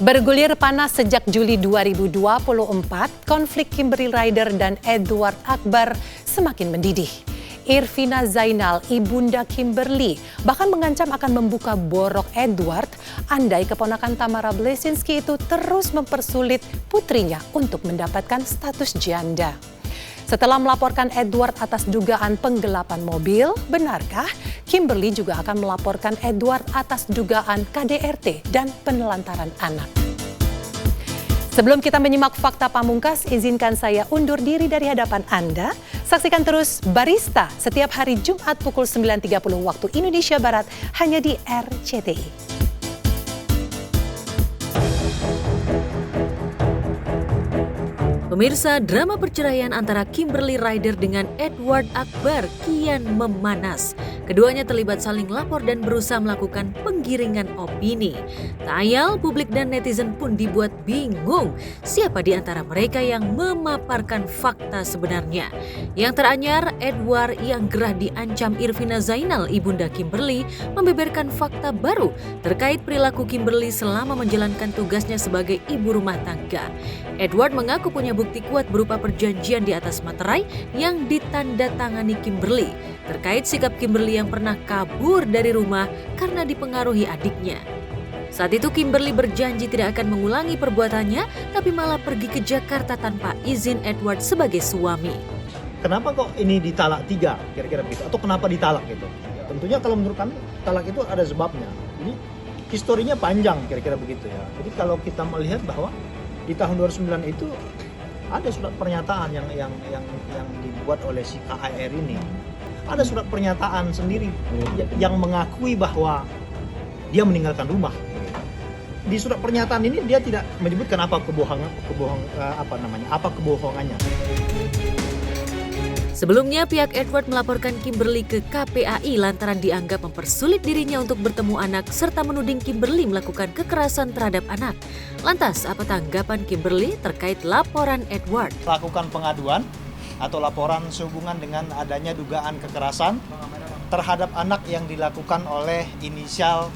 Bergulir panas sejak Juli 2024, konflik Kimberly Ryder dan Edward Akbar semakin mendidih. Irvina Zainal, ibunda Kimberly, bahkan mengancam akan membuka borok Edward andai keponakan Tamara Bleszynsky itu terus mempersulit putrinya untuk mendapatkan status janda. Setelah melaporkan Edward atas dugaan penggelapan mobil, benarkah Kimberly juga akan melaporkan Edward atas dugaan KDRT dan penelantaran anak? Sebelum kita menyimak fakta pamungkas, izinkan saya undur diri dari hadapan Anda. Saksikan terus Barista setiap hari Jumat pukul 9.30 waktu Indonesia Barat hanya di RCTI. Pemirsa, drama perceraian antara Kimberly Ryder dengan Edward Akbar kian memanas. Keduanya terlibat saling lapor dan berusaha melakukan penggiringan opini. Tak ayal, publik dan netizen pun dibuat bingung siapa di antara mereka yang memaparkan fakta sebenarnya. Yang teranyar, Edward yang gerah diancam Irvina Zainal, ibunda Kimberly, membeberkan fakta baru terkait perilaku Kimberly selama menjalankan tugasnya sebagai ibu rumah tangga. Edward mengaku punya bukti kuat berupa perjanjian di atas materai yang ditandatangani Kimberly terkait sikap Kimberly yang pernah kabur dari rumah karena dipengaruhi adiknya. Saat itu Kimberly berjanji tidak akan mengulangi perbuatannya, tapi malah pergi ke Jakarta tanpa izin Edward sebagai suami. Kenapa kok ini ditalak 3 kira-kira begitu? Atau kenapa ditalak gitu? Ya, tentunya kalau menurut kami talak itu ada sebabnya. Ini historinya panjang kira-kira begitu ya. Jadi kalau kita melihat bahwa di tahun 2009 itu ada surat pernyataan yang dibuat oleh si KAR ini. Ada surat pernyataan sendiri yang mengakui bahwa dia meninggalkan rumah. Di surat pernyataan ini dia tidak menyebutkan apa kebohongannya. Sebelumnya, pihak Edward melaporkan Kimberly ke KPAI lantaran dianggap mempersulit dirinya untuk bertemu anak serta menuding Kimberly melakukan kekerasan terhadap anak. Lantas, apa tanggapan Kimberly terkait laporan Edward? Lakukan pengaduan atau laporan sehubungan dengan adanya dugaan kekerasan terhadap anak yang dilakukan oleh inisial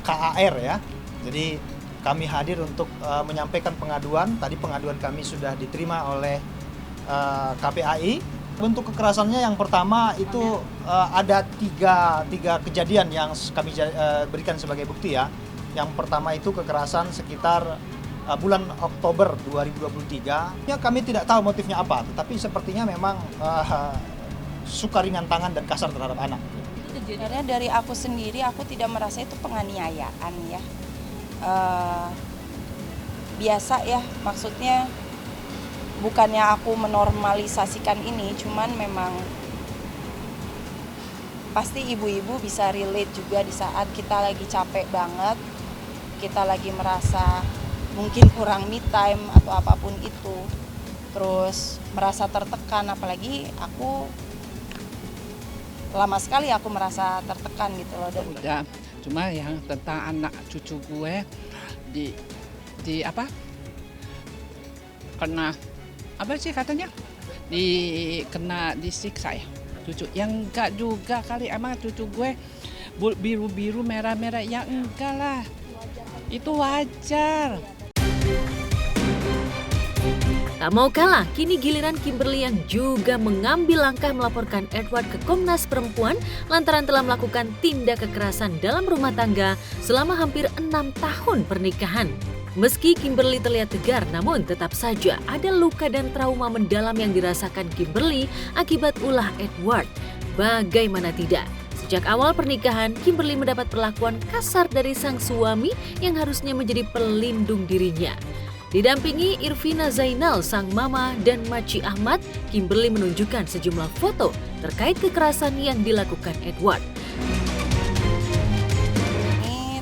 KAR ya. Jadi kami hadir untuk menyampaikan pengaduan. Tadi pengaduan kami sudah diterima oleh KPAI. Bentuk kekerasannya yang pertama itu ada tiga kejadian yang kami berikan sebagai bukti ya. Yang pertama itu kekerasan sekitar bulan Oktober 2023. Ya, kami tidak tahu motifnya apa, tetapi sepertinya memang suka ringan tangan dan kasar terhadap anak. Sebenarnya dari aku sendiri, aku tidak merasa itu penganiayaan ya. Biasa ya, maksudnya bukannya aku menormalisasikan ini, cuman memang pasti ibu-ibu bisa relate juga di saat kita lagi capek banget, kita lagi merasa mungkin kurang me time atau apapun itu, terus merasa tertekan, apalagi aku lama sekali aku merasa tertekan gitu loh. Udah, cuma yang tentang anak cucu gue di apa? Kena apa sih katanya? Kena disiksa ya cucu. Yang enggak juga kali, emang cucu gue biru-biru merah-merah, ya enggak lah. Itu wajar. Tak mau kalah, kini giliran Kimberly yang juga mengambil langkah melaporkan Edward ke Komnas Perempuan lantaran telah melakukan tindak kekerasan dalam rumah tangga selama hampir 6 tahun pernikahan. Meski Kimberly terlihat tegar, namun tetap saja ada luka dan trauma mendalam yang dirasakan Kimberly akibat ulah Edward. Bagaimana tidak? Sejak awal pernikahan, Kimberly mendapat perlakuan kasar dari sang suami yang harusnya menjadi pelindung dirinya. Didampingi Irvina Zainal, sang mama, dan Maci Ahmad, Kimberly menunjukkan sejumlah foto terkait kekerasan yang dilakukan Edward.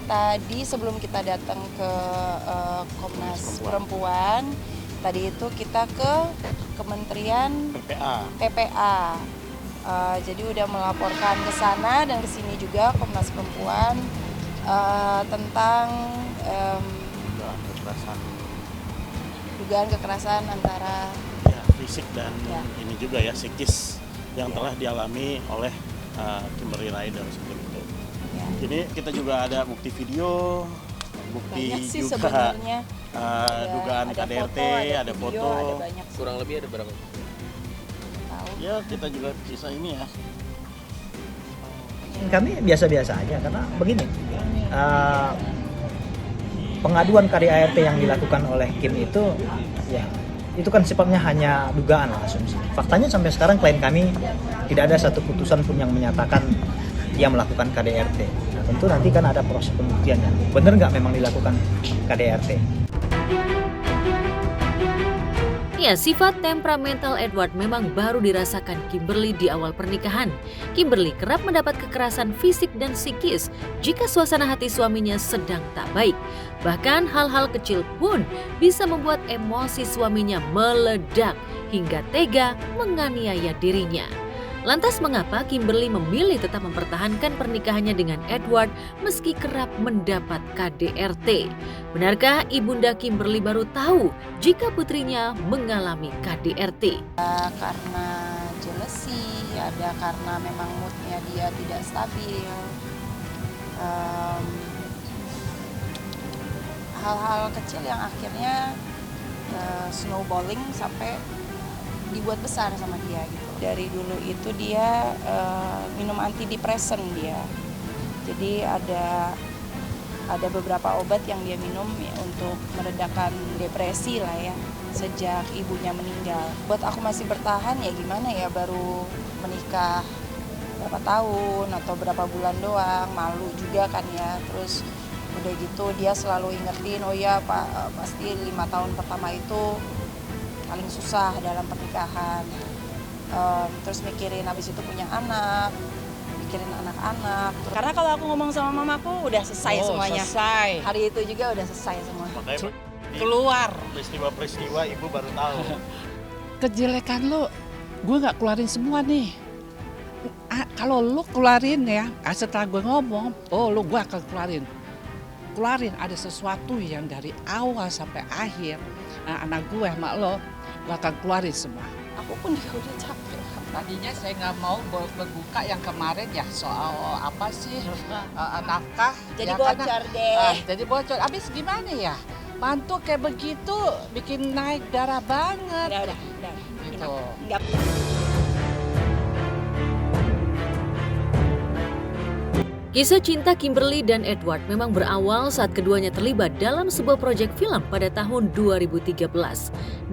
Tadi sebelum kita datang ke Komnas Perempuan, tadi itu kita ke Kementerian PPA. Jadi udah melaporkan ke sana dan ke sini juga Komnas Perempuan tentang dugaan kekerasan antara fisik dan ini juga ya psikis yang telah dialami oleh Kimberly Ryder seperti itu. Jadi kita juga ada bukti video bukti banyak sih juga sebenarnya. dugaan ada KDRT, foto, ada video, foto. ada banyak sih. Kurang lebih ada berapa? Tahu. Ya kita juga sisa ini ya. Kami biasa-biasa aja karena begini, pengaduan KDART yang dilakukan oleh Kim itu ya itu kan sifatnya hanya dugaan lah, asumsi. Faktanya sampai sekarang klien kami tidak ada satu putusan pun yang menyatakan dia melakukan KDRT. Nah, tentu nanti kan ada proses pembuktiannya. Benar nggak memang dilakukan KDRT? Ya, sifat temperamental Edward memang baru dirasakan Kimberly di awal pernikahan. Kimberly kerap mendapat kekerasan fisik dan psikis jika suasana hati suaminya sedang tak baik. Bahkan hal-hal kecil pun bisa membuat emosi suaminya meledak hingga tega menganiaya dirinya. Lantas mengapa Kimberly memilih tetap mempertahankan pernikahannya dengan Edward meski kerap mendapat KDRT? Benarkah ibunda Kimberly baru tahu jika putrinya mengalami KDRT? Karena jealousy, ada karena memang moodnya dia tidak stabil. Hal-hal kecil yang akhirnya snowballing sampai dibuat besar sama dia gitu. Dari dulu itu dia minum antidepresan dia. Jadi ada beberapa obat yang dia minum ya, untuk meredakan depresi lah ya sejak ibunya meninggal. Buat aku masih bertahan ya gimana ya, baru menikah berapa tahun atau berapa bulan doang, malu juga kan ya. Terus udah gitu dia selalu ingetin, oh ya Pak, pasti 5 tahun pertama itu paling susah dalam pernikahan. Terus mikirin habis itu punya anak, mikirin anak-anak. Karena kalau aku ngomong sama mamaku udah selesai semuanya. Selesai. Hari itu juga udah selesai semua. Makanya Keluar. peristiwa-peristiwa ibu baru tahu. Kejelekan lo, gue nggak keluarin semua nih. Kalau lo keluarin ya, setelah gue ngomong, oh lo gue akan keluarin. Ada sesuatu yang dari awal sampai akhir, anak gue sama lo, gue akan keluarin semua. Aku pun juga udah capek. Tadinya saya nggak mau berbuka yang kemarin ya soal apa sih nafkah. Jadi ya, bocor karena, deh. jadi bocor. Abis gimana ya? Mantu kayak begitu bikin naik darah banget. Udah. Gitu. Enggak. Kisah cinta Kimberly dan Edward memang berawal saat keduanya terlibat dalam sebuah proyek film pada tahun 2013.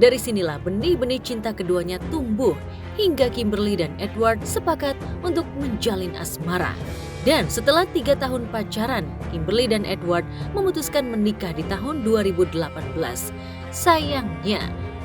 Dari sinilah benih-benih cinta keduanya tumbuh hingga Kimberly dan Edward sepakat untuk menjalin asmara. Dan setelah 3 tahun pacaran, Kimberly dan Edward memutuskan menikah di tahun 2018. Sayangnya,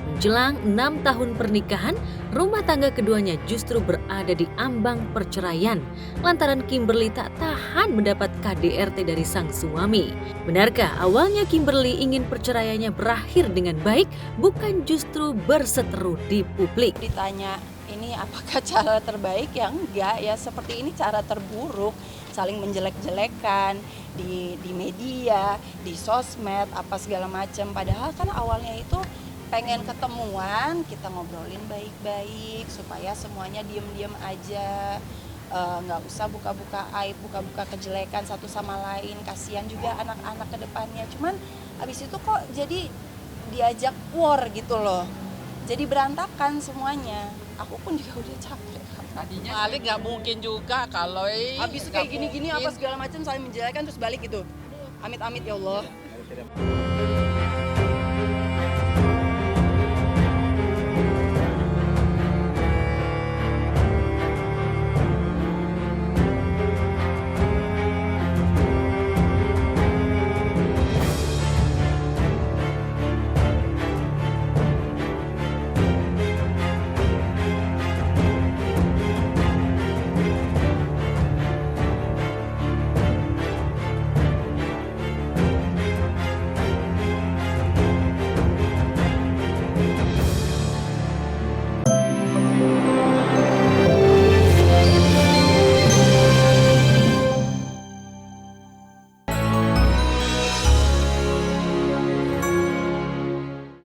menjelang 6 tahun pernikahan, rumah tangga keduanya justru berada di ambang perceraian lantaran Kimberly tak tahan mendapat KDRT dari sang suami. Benarkah awalnya Kimberly ingin perceraiannya berakhir dengan baik, bukan justru berseteru di publik? Ditanya ini apakah cara terbaik, ya enggak ya, seperti ini cara terburuk, saling menjelek-jelekan di media, di sosmed, apa segala macam. Padahal kan awalnya itu pengen ketemuan, kita ngobrolin baik-baik supaya semuanya diem-diem aja, nggak usah buka-buka aib, buka-buka kejelekan satu sama lain. Kasihan juga anak-anak ke depannya. Cuman abis itu kok jadi diajak war gitu loh, jadi berantakan semuanya. Aku pun juga udah capek. Tadinya balik nggak mungkin juga kalau Habis itu kayak gini-gini apa segala macam saling menjelekkan terus balik gitu. Amit-amit ya Allah.